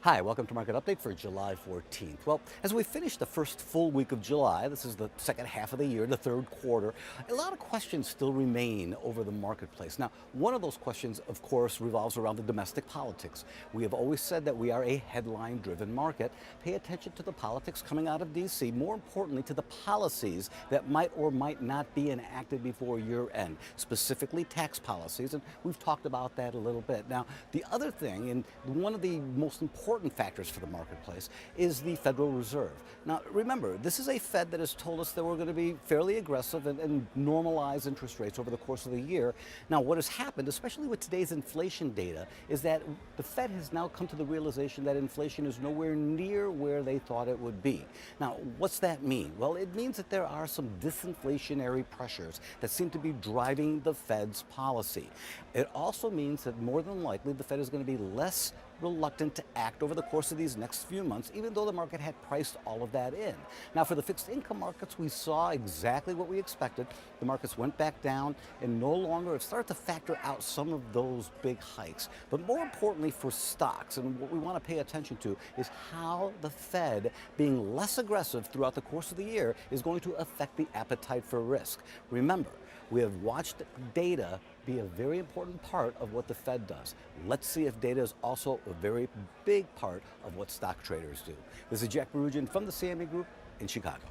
Hi, welcome to Market Update for July 14th. Well, as we finish the first full week of July, this is the second half of the year, the third quarter, a lot of questions still remain over the marketplace. Now, one of those questions, of course, revolves around the domestic politics. We have always said that we are a headline-driven market. Pay attention to the politics coming out of D.C., more importantly to the policies that might or might not be enacted before year end, specifically tax policies, and we've talked about that a little bit. Now, the other thing, and one of the most important factors for the marketplace, is the Federal Reserve. Now, remember, this is a Fed that has told us that we're going to be fairly aggressive and normalize interest rates over the course of the year. Now, what has happened, especially with today's inflation data, is that the Fed has now come to the realization that inflation is nowhere near where they thought it would be. Now, what's that mean? Well, it means that there are some disinflationary pressures that seem to be driving the Fed's policy. It also means that more than likely the Fed is going to be less reluctant to act over the course of these next few months, even though the market had priced all of that in. Now, for the fixed income markets, we saw exactly what we expected. The markets went back down and no longer have started to factor out some of those big hikes. But more importantly for stocks, and what we want to pay attention to, is how the Fed being less aggressive throughout the course of the year is going to affect the appetite for risk. Remember, we have watched data be a very important part of what the Fed does. Let's see if data is also a very big part of what stock traders do. This is Jack Barugian from the CME Group in Chicago.